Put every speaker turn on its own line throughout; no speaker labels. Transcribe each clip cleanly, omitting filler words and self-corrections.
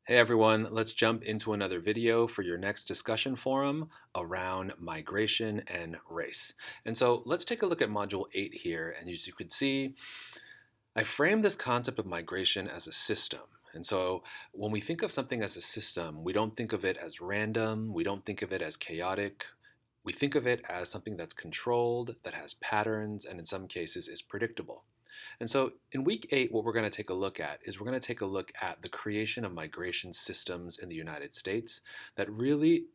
Hey everyone, let's jump into another video for your next discussion forum around migration and race. And so let's take a look at Module 8 here, and as you can see, I framed this concept of migration as a system. And so when we think of something as a system, we don't think of it as random, we don't think of it as chaotic. We think of it as something that's controlled, that has patterns, and in some cases is predictable. And so in week 8, what we're going to take a look at is we're going to take a look at the creation of migration systems in the United States that really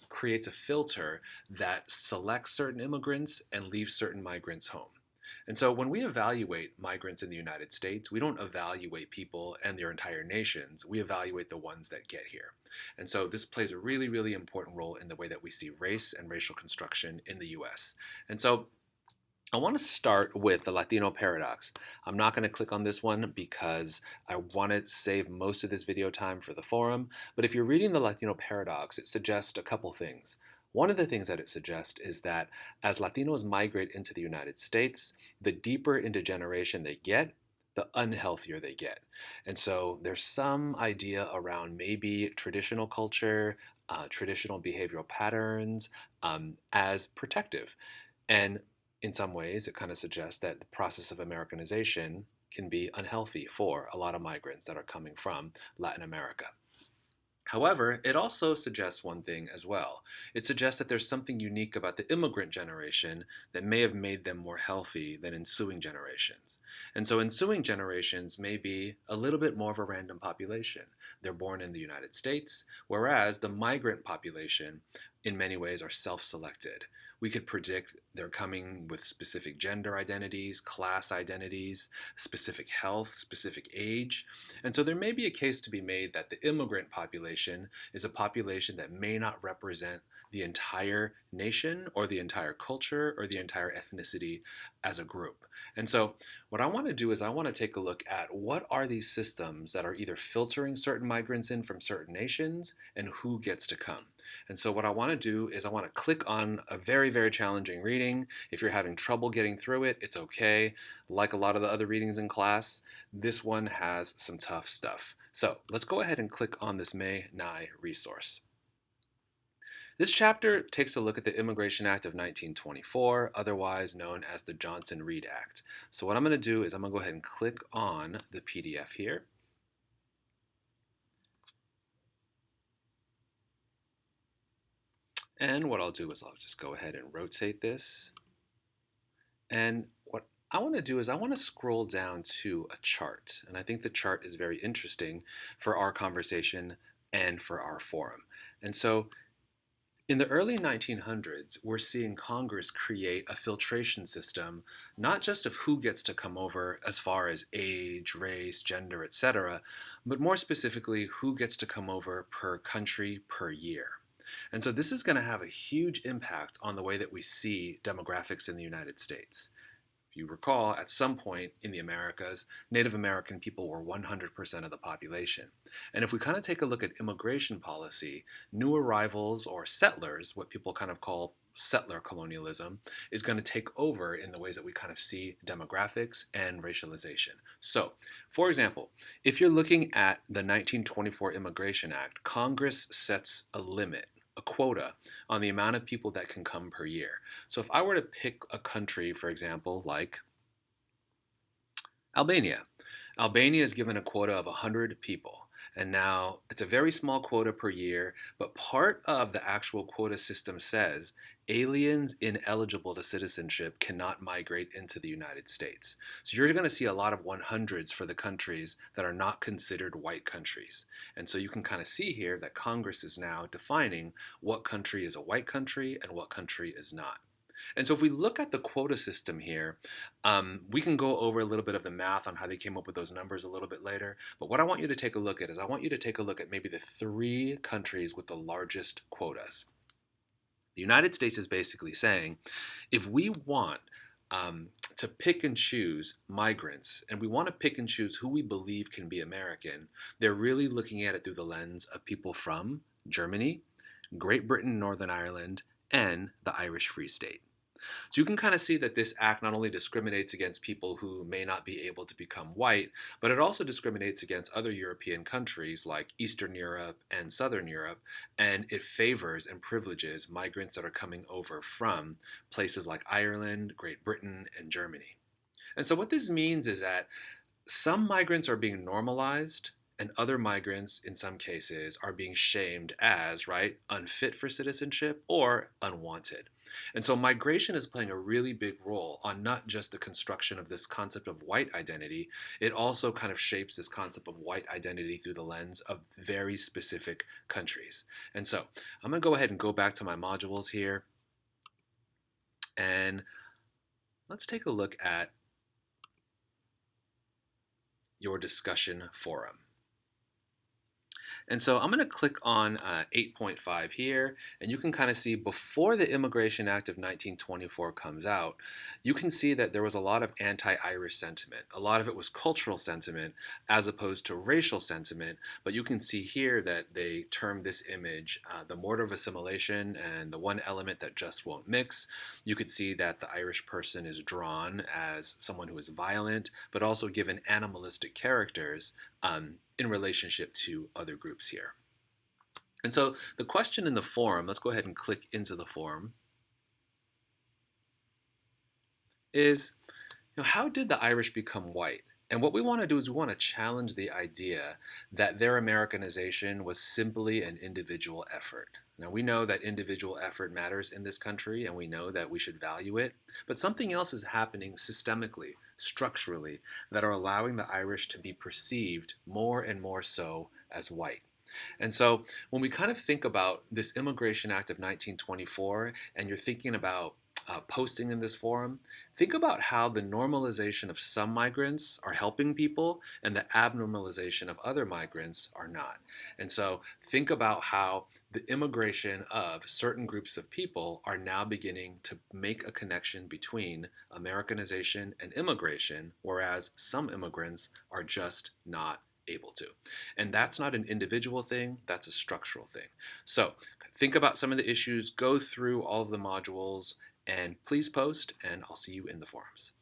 creates a filter that selects certain immigrants and leaves certain migrants home. And so when we evaluate migrants in the United States, we don't evaluate people and their entire nations. We evaluate the ones that get here. And so this plays a really, really important role in the way that we see race and racial construction in the US. And so I want to start with the Latino paradox. I'm not going to click on this one because I want to save most of this video time for the forum. But if you're reading the Latino paradox, it suggests a couple things. One of the things that it suggests is that as Latinos migrate into the United States, the deeper into generation they get, the unhealthier they get. And so there's some idea around maybe traditional culture, traditional behavioral patterns as protective. And in some ways, it kind of suggests that the process of Americanization can be unhealthy for a lot of migrants that are coming from Latin America. However, it also suggests one thing as well. It suggests that there's something unique about the immigrant generation that may have made them more healthy than ensuing generations. And so ensuing generations may be a little bit more of a random population. They're born in the United States, whereas the migrant population in many ways are self-selected. We could predict they're coming with specific gender identities, class identities, specific health, specific age, and so there may be a case to be made that the immigrant population is a population that may not represent the entire nation or the entire culture or the entire ethnicity as a group. And so what I want to do is I want to take a look at what are these systems that are either filtering certain migrants in from certain nations and who gets to come. And so what I want to do is I want to click on a very, very challenging reading. If you're having trouble getting through it, it's okay. Like a lot of the other readings in class, this one has some tough stuff. So let's go ahead and click on this May Nye resource. This chapter takes a look at the Immigration Act of 1924, otherwise known as the Johnson-Reed Act. So what I'm going to do is I'm going to go ahead and click on the PDF here. And what I'll do is I'll just go ahead and rotate this. And what I want to do is I want to scroll down to a chart. And I think the chart is very interesting for our conversation and for our forum. And so in the early 1900s, we're seeing Congress create a filtration system, not just of who gets to come over as far as age, race, gender, etc., but more specifically, who gets to come over per country per year. And so this is going to have a huge impact on the way that we see demographics in the United States. If you recall, at some point in the Americas, Native American people were 100% of the population. And if we kind of take a look at immigration policy, new arrivals or settlers, what people kind of call settler colonialism, is going to take over in the ways that we kind of see demographics and racialization. So, for example, if you're looking at the 1924 Immigration Act, Congress sets a limit, a quota on the amount of people that can come per year. So if I were to pick a country, for example, like Albania, Albania is given a quota of 100 people. And now it's a very small quota per year, but part of the actual quota system says aliens ineligible to citizenship cannot migrate into the United States. So you're going to see a lot of 100s for the countries that are not considered white countries. And so you can kind of see here that Congress is now defining what country is a white country and what country is not. And so if we look at the quota system here, we can go over a little bit of the math on how they came up with those numbers a little bit later. But what I want you to take a look at is I want you to take a look at maybe the three countries with the largest quotas. The United States is basically saying if we want to pick and choose migrants and we want to pick and choose who we believe can be American, they're really looking at it through the lens of people from Germany, Great Britain, Northern Ireland, and the Irish Free State. So you can kind of see that this act not only discriminates against people who may not be able to become white, but it also discriminates against other European countries like Eastern Europe and Southern Europe, and it favors and privileges migrants that are coming over from places like Ireland, Great Britain, and Germany. And so what this means is that some migrants are being normalized and other migrants in some cases are being shamed as, right, unfit for citizenship or unwanted. And so migration is playing a really big role on not just the construction of this concept of white identity, it also kind of shapes this concept of white identity through the lens of very specific countries. And so I'm going to go ahead and go back to my modules here, and let's take a look at your discussion forum. And so I'm going to click on 8.5 here, and you can kind of see before the Immigration Act of 1924 comes out, you can see that there was a lot of anti-Irish sentiment. A lot of it was cultural sentiment as opposed to racial sentiment, but you can see here that they term this image the mortar of assimilation and the one element that just won't mix. You could see that the Irish person is drawn as someone who is violent, but also given animalistic characters in relationship to other groups here. And so the question in the forum, let's go ahead and click into the forum, is how did the Irish become white? And what we want to do is we want to challenge the idea that their Americanization was simply an individual effort. Now, we know that individual effort matters in this country, and we know that we should value it, but something else is happening systemically, structurally, that are allowing the Irish to be perceived more and more so as white. And so when we kind of think about this Immigration Act of 1924, and you're thinking about posting in this forum, think about how the normalization of some migrants are helping people and the abnormalization of other migrants are not. And so think about how the immigration of certain groups of people are now beginning to make a connection between Americanization and immigration, whereas some immigrants are just not able to. And that's not an individual thing, that's a structural thing. So think about some of the issues, go through all of the modules, and please post, and I'll see you in the forums.